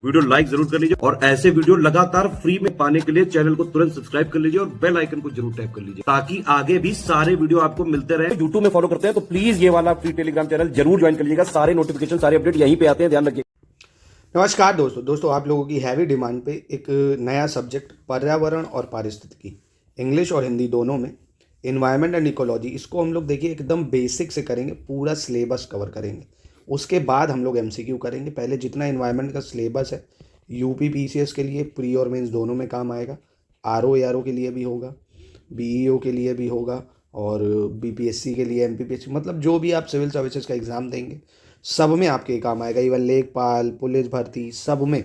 Video like जरूर कर लीजिए और ऐसे वीडियो लगातार फ्री में पाने के लिए चैनल को तुरंत सब्सक्राइब कर लीजिए और बेल आइकन को जरूर टैप कर लीजिए ताकि आगे भी सारे वीडियो आपको मिलते रहे। यूट्यूब में फॉलो करते हैं तो प्लीज ये वाला फ्री टेलीग्राम चैनल जरूर ज्वाइन कर लीजिएगा। सारे नोटिफिकेशन सारे अपडेट यहीं पे आते हैं, ध्यान रखिए। नमस्कार दोस्तों आप लोगों की हैवी डिमांड पे एक नया सब्जेक्ट पर्यावरण और पारिस्थितिकी, इंग्लिश और हिंदी दोनों में, इन्वायरमेंट एंड इकोलॉजी, इसको हम लोग देखिए एकदम बेसिक से करेंगे, पूरा सिलेबस कवर करेंगे। उसके बाद हम लोग एमसीक्यू करेंगे। पहले जितना इन्वायरमेंट का सिलेबस है यूपी पीसीएस के लिए प्री और मेंस दोनों में काम आएगा, आरओ एआरओ के लिए भी होगा, बीईओ के लिए भी होगा और बीपीएससी के लिए, एमपीपीएससी, मतलब जो भी आप सिविल सर्विसेज का एग्ज़ाम देंगे सब में आपके काम आएगा। इवन लेखपाल, पुलिस भर्ती, सब में।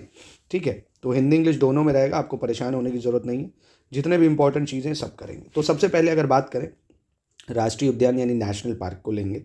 ठीक है, तो हिंदी इंग्लिश दोनों में रहेगा, आपको परेशान होने की ज़रूरत नहीं है। जितने भी इंपॉर्टेंट चीज़ें सब करेंगे। तो सबसे पहले अगर बात करें राष्ट्रीय उद्यान यानी नेशनल पार्क को लेंगे।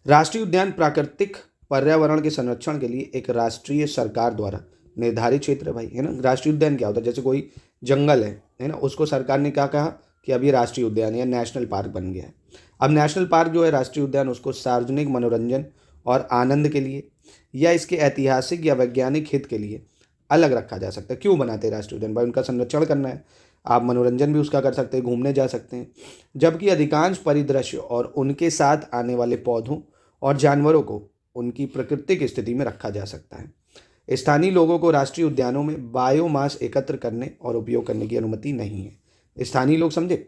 राष्ट्रीय उद्यान प्राकृतिक पर्यावरण के संरक्षण के लिए एक राष्ट्रीय सरकार द्वारा निर्धारित क्षेत्र है भाई, है ना। राष्ट्रीय उद्यान क्या होता है? जैसे कोई जंगल है ना, उसको सरकार ने क्या कहा कि अब ये राष्ट्रीय उद्यान या नेशनल पार्क बन गया है। अब नेशनल पार्क जो है राष्ट्रीय उद्यान, उसको सार्वजनिक मनोरंजन और आनंद के लिए या इसके ऐतिहासिक या वैज्ञानिक हित के लिए अलग रखा जा सकता है। क्यों बनाते हैं राष्ट्रीय उद्यान? भाई उनका संरक्षण करना है, आप मनोरंजन भी उसका कर सकते हैं, घूमने जा सकते हैं। जबकि अधिकांश परिदृश्य और उनके साथ आने वाले पौधों और जानवरों को उनकी प्राकृतिक स्थिति में रखा जा सकता है। स्थानीय लोगों को राष्ट्रीय उद्यानों में बायोमास एकत्र करने और उपयोग करने की अनुमति नहीं है। स्थानीय लोग समझे,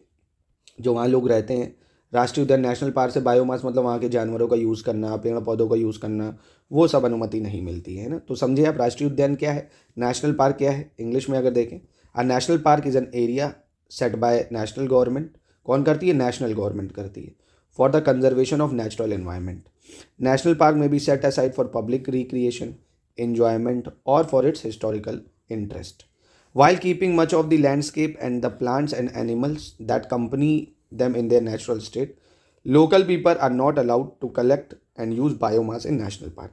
जो वहाँ लोग रहते हैं। राष्ट्रीय उद्यान नेशनल पार्क से बायोमास मतलब वहाँ के जानवरों का यूज़ करना, पेड़ पौधों का यूज़ करना, वो सब अनुमति नहीं मिलती है ना। तो समझिए आप, राष्ट्रीय उद्यान क्या है, नेशनल पार्क क्या है। इंग्लिश में अगर देखें, a national park is an area set by national government. कौन करती है? नेशनल गवर्नमेंट करती है। For the conservation of natural environment. National park में be set aside for public recreation, enjoyment or for its historical interest, while keeping much of the landscape and the plants and animals that accompany them in their natural state. Local people are not allowed to collect and use biomass in national park.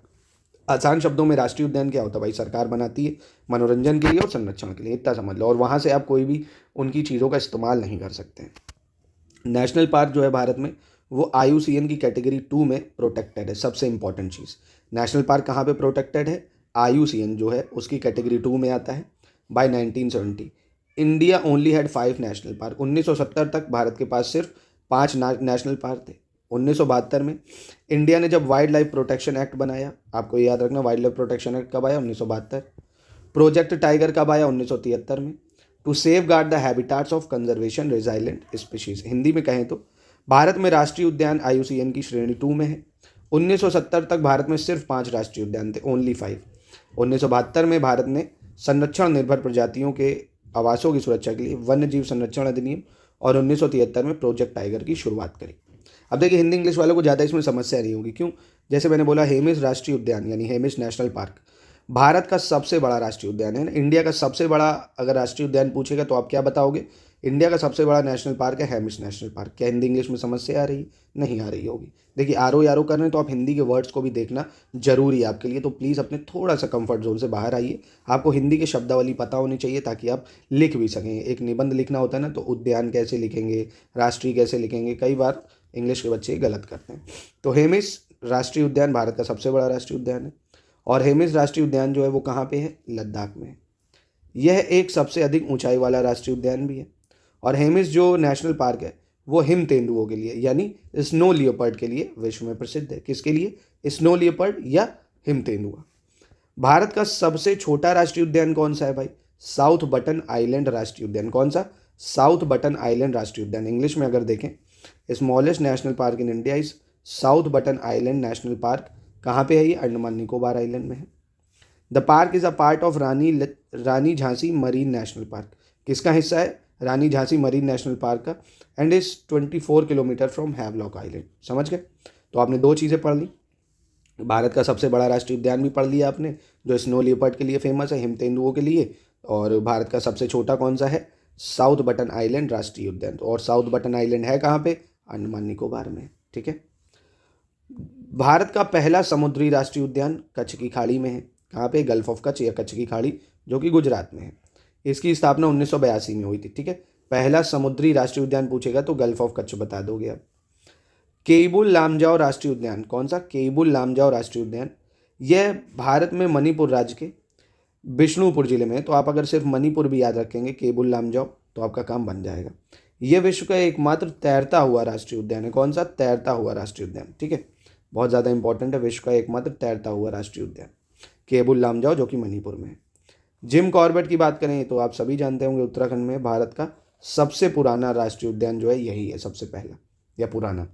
आसान शब्दों में राष्ट्रीय उद्यान क्या होता है भाई? सरकार बनाती है मनोरंजन के लिए और संरक्षण के लिए, इतना समझ लो। और वहाँ से आप कोई भी उनकी चीज़ों का इस्तेमाल नहीं कर सकते हैं। नेशनल पार्क जो है भारत में, वो IUCN की कैटेगरी 2 में प्रोटेक्टेड है। सबसे इंपॉर्टेंट चीज़, नेशनल पार्क कहाँ पे प्रोटेक्टेड है? IUCN जो है उसकी कैटेगरी 2 में आता है। By 1970 India only had 5 national park. 1970 तक भारत के पास सिर्फ 5 नेशनल पार्क थे। 1972 में इंडिया ने जब वाइल्ड लाइफ प्रोटेक्शन एक्ट बनाया, आपको याद रखना वाइल्ड लाइफ प्रोटेक्शन एक्ट कब आया? 1972। प्रोजेक्ट टाइगर कब आया? 1973 में। To safeguard the habitats of conservation resilient species. Hindi में कहें तो भारत में राष्ट्रीय उद्यान IUCN की श्रेणी 2 में है। 1970 तक भारत में सिर्फ 5 राष्ट्रीय उद्यान थे, ओनली 5। 1972 में भारत ने संरक्षण निर्भर प्रजातियों के आवासों की सुरक्षा के लिए वन्य जीव संरक्षण अधिनियम और 1973 में प्रोजेक्ट टाइगर की शुरुआत करी। अब देखिए, हिंदी इंग्लिश वालों को ज़्यादा इसमें समस्या नहीं होगी। क्यों? जैसे मैंने बोला, हेमिस राष्ट्रीय उद्यान यानी हेमिस नेशनल पार्क भारत का सबसे बड़ा राष्ट्रीय उद्यान है ना। इंडिया का सबसे बड़ा अगर राष्ट्रीय उद्यान पूछेगा तो आप क्या बताओगे? इंडिया का सबसे बड़ा नेशनल पार्क है हेमिस नेशनल पार्क। क्या हिंदी इंग्लिश में समस्या आ रही? नहीं आ रही होगी। देखिए, आरओ यारो कर रहे हैं तो आप हिंदी के वर्ड्स को भी देखना जरूरी है आपके लिए। तो प्लीज़ अपने थोड़ा सा कंफर्ट जोन से बाहर आइए। आपको हिंदी के शब्दावली पता होनी चाहिए ताकि आप लिख भी सकें। एक निबंध लिखना होता है ना, तो उद्यान कैसे लिखेंगे, राष्ट्रीय कैसे लिखेंगे, कई बार इंग्लिश के बच्चे गलत करते हैं। तो हेमिस राष्ट्रीय उद्यान भारत का सबसे बड़ा राष्ट्रीय उद्यान है। और हेमिस राष्ट्रीय उद्यान जो है वो कहाँ पे है? लद्दाख में है। यह एक सबसे अधिक ऊंचाई वाला राष्ट्रीय उद्यान भी है। और हेमिस जो नेशनल पार्क है वो हिम तेंदुओं के लिए यानी स्नो लियोपर्ड के लिए विश्व में प्रसिद्ध है। किसके लिए? स्नो लियोपर्ड या हिम तेंदुआ। भारत का सबसे छोटा राष्ट्रीय उद्यान कौन सा है भाई? साउथ बटन आइलैंड राष्ट्रीय उद्यान। कौन सा? साउथ बटन आइलैंड राष्ट्रीय उद्यान। इंग्लिश में अगर देखें, smallest national park in India is south button island national park. कहाँ पे है ये? अंडमान निकोबार आइलैंड में है। The park is a part of Rani Jhansi marine national park. किसका हिस्सा है? रानी झांसी मरीन नेशनल पार्क का। And is 24 kilometre from Havelock island. समझ गए? तो आपने 2 चीज़ें पढ़ ली। भारत का सबसे बड़ा राष्ट्रीय उद्यान भी पढ़ लिया आपने, जो स्नो लियोपर्ड के लिए फेमस है, हिम तेंदुओं के लिए। और भारत का सबसे छोटा कौन सा है? साउथ बटन आइलैंड राष्ट्रीय उद्यान। और साउथ बटन आइलैंड है कहाँ पे? अंडमान निकोबार में। ठीक है। भारत का पहला समुद्री राष्ट्रीय उद्यान कच्छ की खाड़ी में है। कहाँ पे? गल्फ ऑफ कच्छ या कच्छ की खाड़ी, जो कि गुजरात में है। इसकी स्थापना 1982 में हुई थी। ठीक है। पहला समुद्री राष्ट्रीय उद्यान पूछेगा तो गल्फ ऑफ कच्छ बता दोगे आप। केबुल लामजाओ राष्ट्रीय उद्यान। कौन सा? केबुल लामजाओ राष्ट्रीय उद्यान। यह भारत में मणिपुर राज्य के बिष्णुपुर जिले में है। तो आप अगर सिर्फ मणिपुर भी याद रखेंगे, केबुल लामजाओ, तो आपका काम बन जाएगा। ये विश्व का एकमात्र तैरता हुआ राष्ट्रीय उद्यान है। कौन सा? तैरता हुआ राष्ट्रीय उद्यान। ठीक है, बहुत ज़्यादा इंपॉर्टेंट है। विश्व का एकमात्र तैरता हुआ राष्ट्रीय उद्यान केबुल लामजाओ, जो कि मणिपुर में है। जिम कॉर्बेट की बात करें तो आप सभी जानते होंगे, उत्तराखंड में भारत का सबसे पुराना राष्ट्रीय उद्यान जो है यही है, सबसे पहला या पुराना।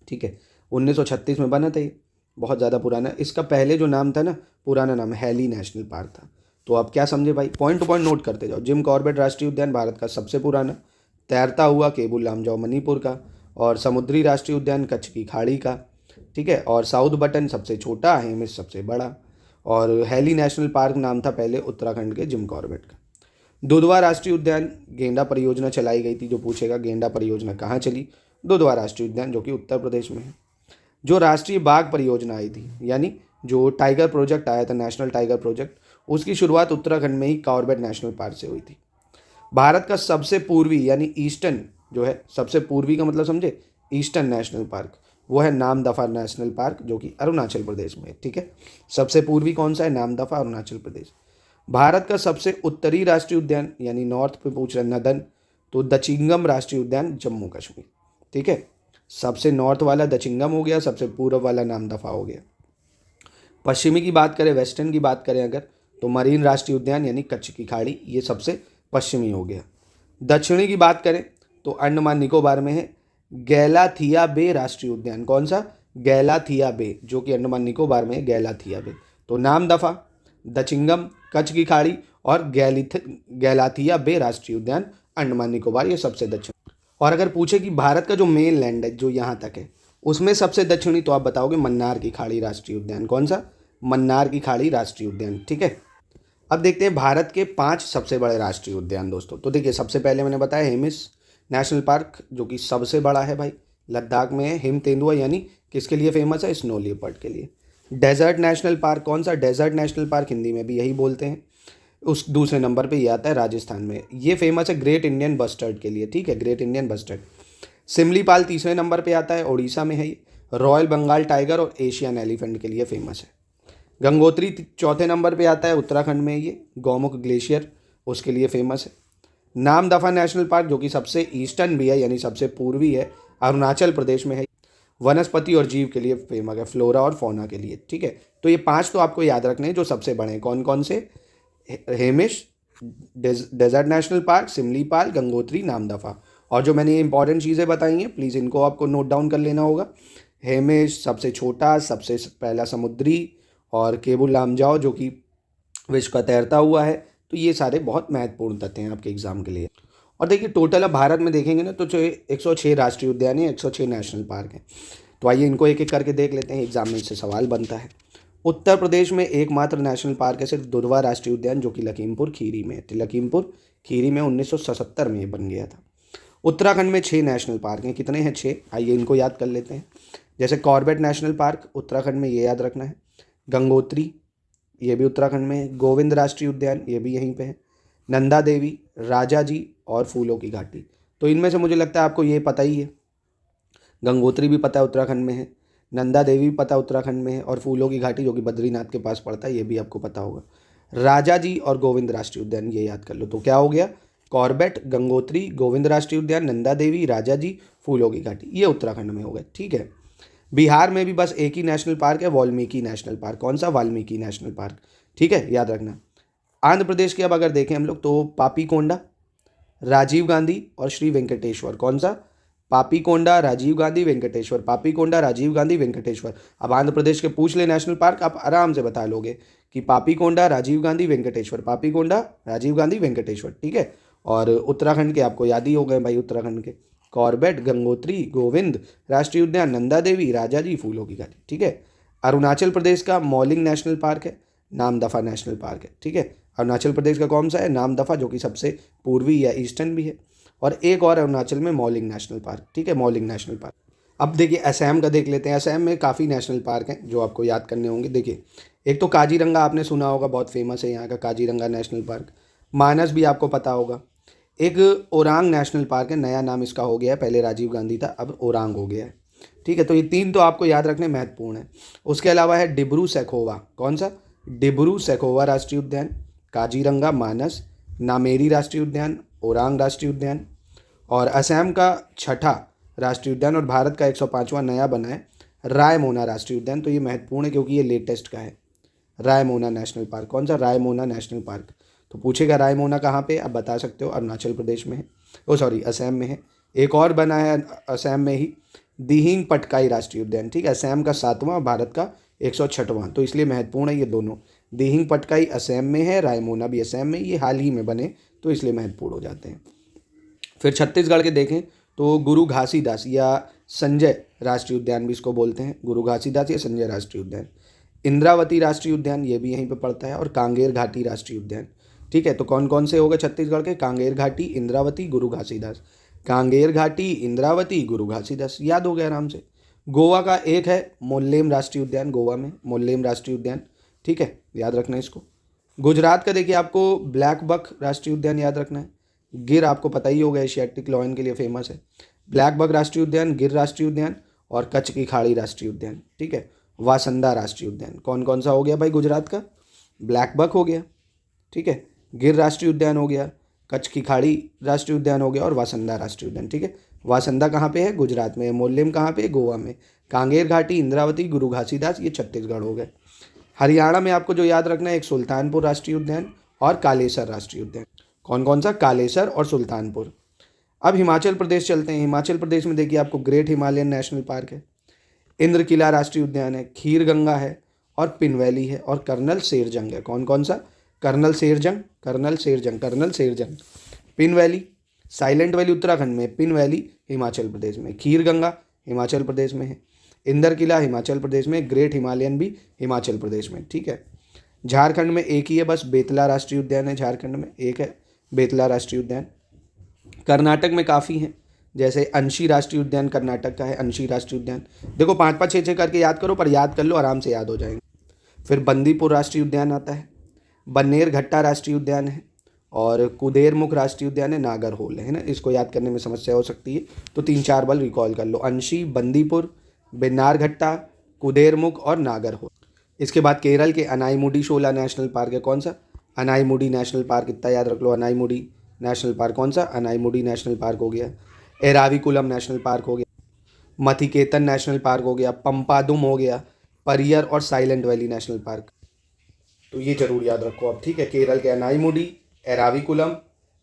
ठीक है, 1936 में बना था ये, बहुत ज़्यादा पुराना। इसका पहले जो नाम था ना, पुराना नाम हैली नेशनल पार्क था। तो आप क्या समझे भाई, पॉइंट टू पॉइंट नोट करते जाओ। जिम कॉर्बेट राष्ट्रीय उद्यान भारत का सबसे पुराना, तैरता हुआ केबुल लामजाओ मणिपुर का, और समुद्री राष्ट्रीय उद्यान कच्छ की खाड़ी का। ठीक है, और साउथ बटन सबसे छोटा, हेमिस सबसे बड़ा, और हैली नेशनल पार्क नाम था पहले उत्तराखंड के जिम कॉर्बेट का। दुधवा राष्ट्रीय उद्यान, गेंडा परियोजना चलाई गई थी। जो पूछेगा गेंडा परियोजना कहाँ चली? दुधवा राष्ट्रीय उद्यान, जो कि उत्तर प्रदेश में है। जो राष्ट्रीय बाघ परियोजना आई थी, यानी जो टाइगर प्रोजेक्ट आया था, नेशनल टाइगर प्रोजेक्ट, उसकी शुरुआत उत्तराखंड में ही कॉर्बेट नेशनल पार्क से हुई थी। भारत का सबसे पूर्वी यानी ईस्टर्न जो है, सबसे पूर्वी का मतलब समझे, ईस्टर्न नेशनल पार्क, वो है नामदफा नेशनल पार्क, जो कि अरुणाचल प्रदेश में है। ठीक है, सबसे पूर्वी कौन सा है? नामदफा, अरुणाचल प्रदेश। भारत का सबसे उत्तरी राष्ट्रीय उद्यान, यानी नॉर्थ पे पूछ रहे नदन, तो दचिंगम राष्ट्रीय उद्यान, जम्मू कश्मीर। ठीक है, सबसे नॉर्थ वाला दचिंगम हो गया, सबसे पूर्व वाला नामदफा हो गया। पश्चिमी की बात करें, वेस्टर्न की बात करें अगर, तो मरीन राष्ट्रीय उद्यान यानी कच्छ की खाड़ी, ये सबसे पश्चिमी हो गया। दक्षिणी की बात करें तो अंडमान निकोबार में है गैलाथिया बे राष्ट्रीय उद्यान। कौन सा? गैलाथिया बे, जो कि अंडमान निकोबार में है, गैलाथिया बे। तो नामदफा, दचिंगम, कच्छ की खाड़ी और गैलाथिया बे राष्ट्रीय उद्यान, अंडमान निकोबार, ये सबसे दक्षिण। और अगर पूछे कि भारत का जो मेन लैंड है जो यहाँ तक है, उसमें सबसे दक्षिणी, तो आप बताओगे मन्नार की खाड़ी राष्ट्रीय उद्यान। कौन सा? मन्नार की खाड़ी राष्ट्रीय उद्यान। ठीक है, अब देखते हैं भारत के 5 सबसे बड़े राष्ट्रीय उद्यान दोस्तों। तो देखिए, सबसे पहले मैंने बताया हेमिस नेशनल पार्क, जो कि सबसे बड़ा है भाई, लद्दाख में है। हिम तेंदुआ यानी किसके लिए फेमस है? स्नो लियोपर्ड के लिए। डेजर्ट नेशनल पार्क, कौन सा? डेजर्ट नेशनल पार्क, हिंदी में भी यही बोलते हैं। उस दूसरे नंबर पे ये आता है राजस्थान में। ये फेमस है ग्रेट इंडियन बस्टर्ड के लिए। ठीक है, ग्रेट इंडियन बस्टर्ड। सिमलीपाल तीसरे नंबर पे आता है, उड़ीसा में है ये। रॉयल बंगाल टाइगर और एशियन एलिफेंट के लिए फेमस है। गंगोत्री चौथे नंबर पे आता है, उत्तराखंड में ये, गौमुख ग्लेशियर उसके लिए फेमस है। नामदफा नेशनल पार्क, जो कि सबसे ईस्टर्न भी है यानी सबसे पूर्वी है, अरुणाचल प्रदेश में है। वनस्पति और जीव के लिए फेमस है, फ्लोरा और फौना के लिए। ठीक है, तो ये 5 तो आपको याद रखने हैं जो सबसे बड़े हैं। कौन कौन से? Hemis, Desert National Park, Simlipal, Gangotri, Namdapha. और जो मैंने ये इंपॉर्टेंट चीज़ें बताई हैं, प्लीज़ इनको आपको नोट डाउन कर लेना होगा। हेमिश सबसे छोटा, सबसे पहला समुद्री, और केबुल लामजाओ जो कि विश्व का तैरता हुआ है। तो ये सारे बहुत महत्वपूर्ण तथ्य हैं आपके एग्जाम के लिए। और देखिए, टोटल अब भारत में देखेंगे ना, तो जो 106 राष्ट्रीय उद्यान है, 106 नेशनल पार्क हैं। तो आइए इनको एक एक करके देख लेते हैं, एग्जाम में इससे सवाल बनता है। उत्तर प्रदेश में एकमात्र नेशनल पार्क है सिर्फ दुधवा राष्ट्रीय उद्यान, जो कि लखीमपुर खीरी में है। लखीमपुर खीरी में 1977 में ये बन गया था। उत्तराखंड में 6 नेशनल पार्क हैं। कितने हैं? 6। आइए इनको याद कर लेते हैं। जैसे कॉर्बेट नेशनल पार्क उत्तराखंड में, ये याद रखना है। गंगोत्री, ये भी उत्तराखंड में है। गोविंद राष्ट्रीय उद्यान, ये भी यहीं पे है। नंदा देवी, राजा जी और फूलों की घाटी। तो इनमें से मुझे लगता है आपको ये पता ही है। गंगोत्री भी पता है उत्तराखंड में है, नंदा देवी भी पता है उत्तराखंड में है, और फूलों की घाटी जो कि बद्रीनाथ के पास पड़ता है, ये भी आपको पता होगा। राजा जी और गोविंद राष्ट्रीय उद्यान, ये याद कर लो। तो क्या हो गया? कॉर्बेट, गंगोत्री, गोविंद राष्ट्रीय उद्यान, नंदा देवी, राजा जी, फूलों की घाटी, ये उत्तराखंड में हो गए। ठीक है, बिहार में भी बस एक ही नेशनल पार्क है, वाल्मीकि नेशनल पार्क। कौन सा? Valmiki national park. ठीक है, याद रखना। आंध्र प्रदेश की अब अगर देखें हम लोग, तो पापीकोंडा, राजीव गांधी और श्री वेंकटेश्वर। कौन सा? पापीकोंडा, राजीव गांधी, वेंकटेश्वर। पापीकोंडा, राजीव गांधी, वेंकटेश्वर। अब आंध्र प्रदेश के पूछ ले नेशनल पार्क, आप आराम से बता लोगे कि पापीकोंडा, राजीव गांधी, वेंकटेश्वर, पापीकोंडा, राजीव गांधी, वेंकटेश्वर। ठीक है, और उत्तराखंड के आपको याद ही हो गए भाई। उत्तराखंड के कॉर्बेट, गंगोत्री, गोविंद राष्ट्रीय उद्यान, नंदा देवी, राजा जी, फूलों की घाटी। ठीक है, अरुणाचल प्रदेश का मौलिंग नेशनल पार्क है, नामदफा नेशनल पार्क है। ठीक है, अरुणाचल प्रदेश का कौन सा है? नामदफा, जो कि सबसे पूर्वी या ईस्टर्न भी है। और एक और अरुणाचल में मौलिंग नेशनल पार्क। ठीक है, मौलिंग नेशनल पार्क। अब देखिए असम का देख लेते हैं। असम में काफ़ी नेशनल पार्क हैं जो आपको याद करने होंगे। देखिए, एक तो काजीरंगा आपने सुना होगा, बहुत फेमस है यहाँ का काजीरंगा नेशनल पार्क। मानस भी आपको पता होगा। एक ओरांग नेशनल पार्क है, नया नाम इसका हो गया है, पहले राजीव गांधी था, अब ओरांग हो गया है। ठीक है, तो ये 3 तो आपको याद रखने महत्वपूर्ण है। उसके अलावा है डिब्रू सैखोवा। कौन सा? डिब्रू सैखोवा राष्ट्रीय उद्यान। काजीरंगा मानस, नामेरी राष्ट्रीय उद्यान, ओरांग राष्ट्रीय उद्यान। और असम का छठा राष्ट्रीय उद्यान और भारत का 105वां नया बना है रायमोना राष्ट्रीय उद्यान। तो ये महत्वपूर्ण है क्योंकि ये लेटेस्ट का है। रायमोना नेशनल पार्क, कौन सा? Raimona national park. तो पूछेगा रायमोना कहाँ पे, आप बता सकते हो, अरुणाचल प्रदेश में है, असम में है। एक और बना है असम में ही, दिहिंग पटकाई राष्ट्रीय उद्यान, ठीक है, असम का 7वां और भारत का 106वां। तो इसलिए महत्वपूर्ण है ये दोनों। दिहिंग पटकाई असम में है, रायमोना भी असम में, ये हाल ही में बने तो इसलिए महत्वपूर्ण हो जाते हैं। फिर छत्तीसगढ़ के देखें तो गुरु घासीदास या संजय राष्ट्रीय उद्यान भी इसको बोलते हैं, गुरु घासीदास या संजय राष्ट्रीय उद्यान। इंद्रावती राष्ट्रीय उद्यान ये भी यहीं पे पड़ता है, और कांगेर घाटी राष्ट्रीय उद्यान, ठीक है। तो कौन कौन से हो गए छत्तीसगढ़ के? कांगेर घाटी, इंद्रावती, गुरु घासीदास। कांगेर घाटी, इंद्रावती, गुरु घासीदास, याद हो गया आराम से। गोवा का एक है मोल्लेम राष्ट्रीय उद्यान, गोवा में मोल्लेम राष्ट्रीय उद्यान, ठीक है, याद रखना है इसको। गुजरात का देखिए आपको ब्लैक बक राष्ट्रीय उद्यान याद रखना है। गिर आपको पता ही होगा, एशियाटिक लॉयन के लिए फेमस है। ब्लैक बक राष्ट्रीय उद्यान, गिर राष्ट्रीय उद्यान और कच्छ की खाड़ी राष्ट्रीय उद्यान, ठीक है। वासंदा राष्ट्रीय उद्यान कौन कौन सा हो गया भाई गुजरात का? ब्लैक बक हो गया, ठीक है, गिर राष्ट्रीय उद्यान हो गया, कच्छ की खाड़ी राष्ट्रीय उद्यान हो गया और वासंदा राष्ट्रीय उद्यान, ठीक है। वासंदा कहाँ पे है? गुजरात में। मोल्लेम कहाँ पे? गोवा में। कांगेर घाटी, इंद्रावती, गुरु घासीदास, ये छत्तीसगढ़ हो गए। हरियाणा में आपको जो याद रखना है, एक सुल्तानपुर राष्ट्रीय उद्यान और कालेसर राष्ट्रीय उद्यान। कौन कौन सा? कालेसर और सुल्तानपुर। अब हिमाचल प्रदेश चलते हैं। हिमाचल प्रदेश में देखिए आपको ग्रेट हिमालयन नेशनल पार्क है, इंद्र किला राष्ट्रीय उद्यान है, खीर गंगा है और पिनवैली है और कर्नल शेरजंग है। कौन कौन सा? Colonel Sherjung, Colonel Sherjung, Colonel Sherjung. Pin Valley, Silent Valley Uttarakhand में, पिन वैली हिमाचल प्रदेश में, खीर गंगा हिमाचल प्रदेश में है, इंदर किला हिमाचल प्रदेश में, ग्रेट हिमालयन भी हिमाचल प्रदेश में, ठीक है। झारखंड में एक ही है बस, बेतला राष्ट्रीय उद्यान है, झारखंड में एक है बेतला राष्ट्रीय उद्यान। कर्नाटक में काफ़ी हैं, जैसे अंशी राष्ट्रीय उद्यान कर्नाटक का है, अंशी राष्ट्रीय उद्यान। देखो 5-5 6-6 करके याद करो, पर याद कर लो, आराम से याद हो जाएंगे। फिर बंदीपुर राष्ट्रीय उद्यान आता है, बन्नेर घट्टा राष्ट्रीय उद्यान है और कुदेरमुख राष्ट्रीय उद्यान है, नागरहोल है ना। इसको याद करने में समस्या हो सकती है तो 3-4 बार रिकॉल कर लो, अंशी, बंदीपुर, बेन्नार घट्टा, कुदेरमुख और नागरहोल। इसके बाद केरल के अनाईमुडी शोला नेशनल पार्क है। कौन सा? अनाईमुडी नेशनल पार्क, इतना याद रख लो, अनाईमुडी नेशनल पार्क। कौन सा? अनाईमुडी नेशनल पार्क हो गया। एराविकुलम नेशनल पार्क हो गया, मथिकेतन नेशनल पार्क हो गया, पंपादुम हो गया, परियर और साइलेंट वैली नेशनल पार्क। तो ये जरूर याद रखो आप, ठीक है। केरल के अनाईमुडी, एराविकुलम,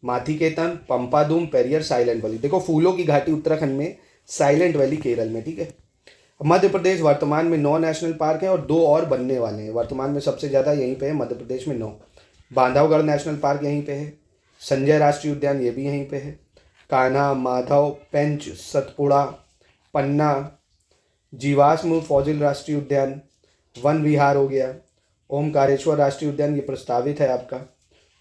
माथिकेतन, पंपादुम, पेरियर, साइलेंट वैली। देखो फूलों की घाटी उत्तराखंड में, साइलेंट वैली केरल में, ठीक है। मध्य प्रदेश वर्तमान में 9 नेशनल पार्क हैं और 2 और बनने वाले हैं। वर्तमान में सबसे ज़्यादा यहीं पे है, मध्य प्रदेश में 9। बांधवगढ़ नेशनल पार्क यहीं पे है, संजय राष्ट्रीय उद्यान ये भी यहीं पे है, कान्हा, माधव, पेंच, सतपुड़ा, पन्ना, जीवाश्म फॉजिल राष्ट्रीय उद्यान, वन विहार हो गया, ओमकारेश्वर राष्ट्रीय उद्यान ये प्रस्तावित है आपका,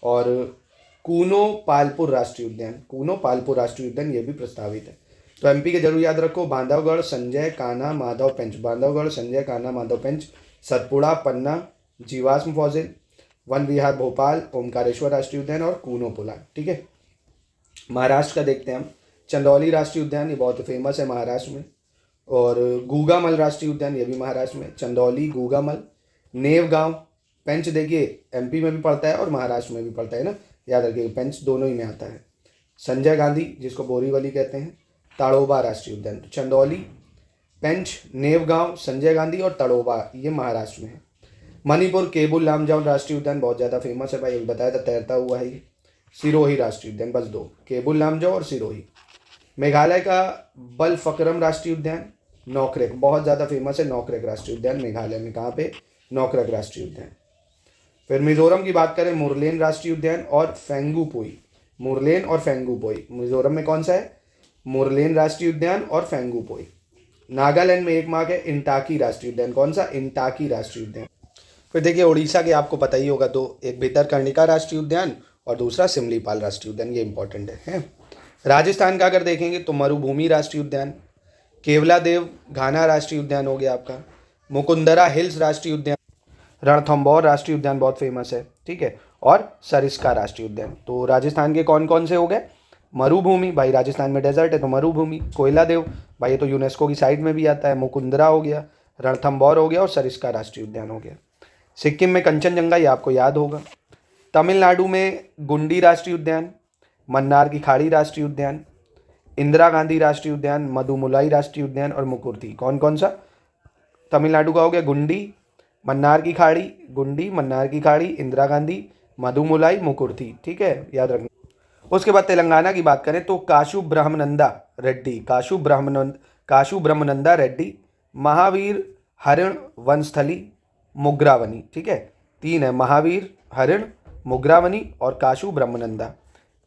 और कूनो पालपुर राष्ट्रीय उद्यान, कूनो पालपुर राष्ट्रीय उद्यान ये भी प्रस्तावित है। तो एमपी के जरूर याद रखो, बांधवगढ़, संजय, कान्हा, माधव, पेंच। बांधवगढ़, संजय, कान्हा, माधव, पेंच, सतपुड़ा, पन्ना, जीवाश्म फॉजिल, वन विहार भोपाल, ओमकारेश्वर राष्ट्रीय उद्यान और कूनो पुला, ठीक है। महाराष्ट्र का देखते हैं हम, चंदौली राष्ट्रीय उद्यान ये बहुत फेमस है महाराष्ट्र में, और गूगामल राष्ट्रीय उद्यान ये भी महाराष्ट्र में। चंदौली, गूगामल, नेवगांव, पेंच देखिए एमपी में भी पड़ता है और महाराष्ट्र में भी पड़ता है ना, याद रखिए, पेंच दोनों ही में आता है। संजय गांधी जिसको बोरीवली कहते हैं, ताड़ोबा राष्ट्रीय उद्यान। चंदौली, पेंच, नेवगांव, संजय गांधी और ताड़ोबा ये महाराष्ट्र में है। मणिपुर केबुल लामजाओ राष्ट्रीय उद्यान बहुत ज़्यादा फेमस है भाई, बताया था, तैरता हुआ है ये। सिरोही राष्ट्रीय उद्यान, बस 2, केबुल लामजाओ और सिरोही। मेघालय का बलफक्रम राष्ट्रीय उद्यान, नौकरेक बहुत ज़्यादा फेमस है, नौकरेक राष्ट्रीय उद्यान मेघालय में, कहाँ पे? नौकरेक राष्ट्रीय उद्यान। फिर मिजोरम की बात करें, मुरलेन राष्ट्रीय उद्यान और फेंगुपोई, मुरलेन और फेंगुपोई। मिजोरम में कौन सा है? मुरलेन राष्ट्रीय उद्यान और फेंगुपोई। नागालैंड में एक मार्ग है, इंटाकी राष्ट्रीय उद्यान। कौन सा? इंटाकी राष्ट्रीय उद्यान। फिर देखिए उड़ीसा के आपको पता ही होगा, 2, एक भितरकर्णिका राष्ट्रीय उद्यान और दूसरा सिमलीपाल राष्ट्रीय उद्यान, ये इंपॉर्टेंट है। राजस्थान का अगर देखेंगे तो मरुभूमि राष्ट्रीय उद्यान, केवलादेव घाना राष्ट्रीय उद्यान हो गया आपका, मुकुंदरा हिल्स राष्ट्रीय उद्यान, रणथंभौर राष्ट्रीय उद्यान बहुत फेमस है, ठीक है, और सरिस्का राष्ट्रीय उद्यान। तो राजस्थान के कौन कौन से हो गए? मरुभूमि, भाई राजस्थान में डेजर्ट है तो मरुभूमि। कोयलादेव, भाई ये तो यूनेस्को की साइट में भी आता है। मुकुंदरा हो गया, रणथंभौर हो गया और सरिस्का राष्ट्रीय उद्यान हो गया। सिक्किम में कंचनजंगा, ये आपको याद होगा। तमिलनाडु में गुंडी राष्ट्रीय उद्यान, मन्नार की खाड़ी राष्ट्रीय उद्यान, इंदिरा गांधी राष्ट्रीय उद्यान, मदुमुलाई राष्ट्रीय उद्यान और मुकुर्ती। कौन कौन सा? तमिलनाडु का हो गया गुंडी, मन्नार की खाड़ी, गुंडी, मन्नार की खाड़ी, इंदिरा गांधी, मदुमुलाई, मुकुर्ती। ठीक है, याद रखना। उसके बाद तेलंगाना की बात करें तो काशु ब्रह्मनंदा रेड्डी, महावीर हरिण वनस्थली, मुग्रावनी। ठीक है, 3 है, महावीर हरिण, मुग्रावनी और काशु ब्रह्मनंदा।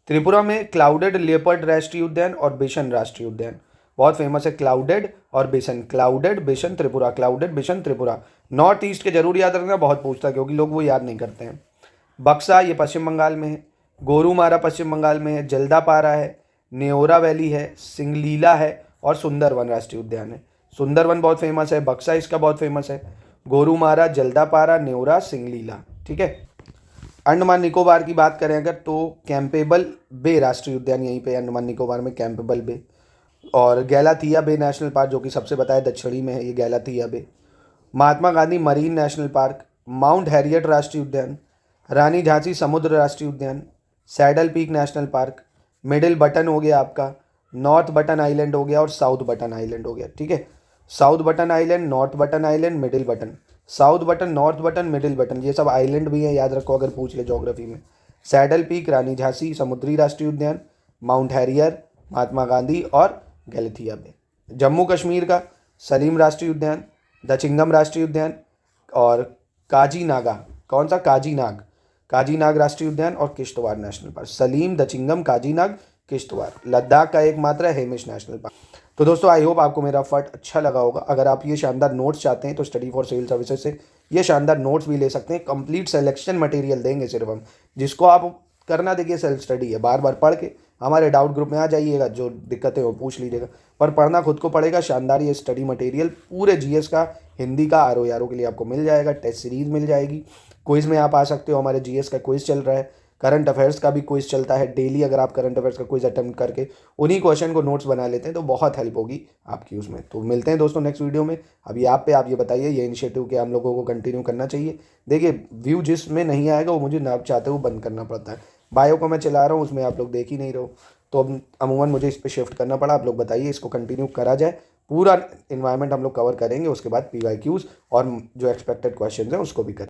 त्रिपुरा में क्लाउडेड लेपर्ड राष्ट्रीय उद्यान और बेसन राष्ट्रीय उद्यान बहुत फेमस है। क्लाउडेड और बेसन, क्लाउडेड बेसन त्रिपुरा, क्लाउडेड बेसन त्रिपुरा। नॉर्थ ईस्ट के जरूर याद रखना, बहुत पूछता है क्योंकि लोग वो याद नहीं करते हैं। बक्सा ये पश्चिम बंगाल में है, गोरुमारा पश्चिम बंगाल में है, जल्दापारा है, नेओरा वैली है, सिंगलीला है और सुंदरवन राष्ट्रीय उद्यान है। सुंदरवन बहुत फेमस है, बक्सा इसका बहुत फेमस है, गोरुमारा, जल्दापारा, नेओरा, सिंगलीला। ठीक है। अंडमान निकोबार की बात करें अगर तो कैंपेबल बे राष्ट्रीय उद्यान यहीं पे अंडमान निकोबार में, कैंपेबल बे। और गैलाथिया बे नेशनल पार्क जो कि सबसे बताया दक्षिणी में है, ये Galathea bay. Mahatma Gandhi marine national park, mount Harriet राष्ट्रीय उद्यान, रानी झांसी समुद्र राष्ट्रीय उद्यान, saddle peak national park, middle button हो गया आपका, नॉर्थ बटन आइलैंड हो गया और साउथ बटन आइलैंड हो गया। ठीक है, south button island, north button island, middle button, south button, north button, middle button, ये सब आइलैंड भी हैं, याद रखो अगर पूछ ले ज्योग्राफी में। सैडल पीक, रानी झांसी समुद्री राष्ट्रीय उद्यान, माउंट हैरियर, महात्मा गांधी और गैलेथिया बे। जम्मू कश्मीर का सलीम राष्ट्रीय उद्यान, दचिंगम राष्ट्रीय उद्यान और काजीनागा, कौन सा? काजीनाग, काजीनाग राष्ट्रीय उद्यान और किश्तवाड़ नेशनल पार्क। सलीम, दचिंगम, काजीनाग, किश्तवाड़। लद्दाख का एकमात्र है हेमिश नेशनल पार्क। तो दोस्तों आई होप आपको मेरा फट अच्छा लगा होगा। अगर आप ये शानदार नोट्स चाहते हैं तो स्टडी फॉर सिविल सर्विसेज से ये शानदार नोट्स भी ले सकते हैं। कंप्लीट सिलेक्शन मटेरियल देंगे सिर्फ हम, जिसको आप करना देखिए सेल्फ स्टडी है, बार बार पढ़ के हमारे डाउट ग्रुप में आ जाइएगा, जो दिक्कतें हो पूछ लीजिएगा, पर पढ़ना खुद को पड़ेगा। शानदार ये स्टडी मटेरियल पूरे जीएस का, हिंदी का, आरओ के लिए आपको मिल जाएगा। टेस्ट सीरीज मिल जाएगी, क्विज़ में आप आ सकते हो, हमारे जीएस का क्विज़ चल रहा है, करंट अफेयर्स का भी क्विज़ चलता है डेली। अगर आप करंट अफेयर्स का क्विज़ अटेम्प्ट करके उन्हीं क्वेश्चन को नोट्स बना लेते हैं तो बहुत हेल्प होगी आपकी उसमें। तो मिलते हैं दोस्तों नेक्स्ट वीडियो में। अभी आप ये बताइए ये इनिशिएटिव क्या हम लोगों को कंटिन्यू करना चाहिए। देखिए व्यू जिसमें नहीं आएगा वो मुझे ना चाहते हुए बंद करना पड़ता है। बायो को मैं चला रहा हूँ, उसमें आप लोग देख ही नहीं रहो, तो अब अमूमन मुझे इस पर शिफ्ट करना पड़ा। आप लोग बताइए इसको कंटिन्यू करा जाए, पूरा इन्वायरमेंट हम लोग कवर करेंगे, उसके बाद PYQs और जो एक्सपेक्टेड क्वेश्चन हैं उसको भी करें।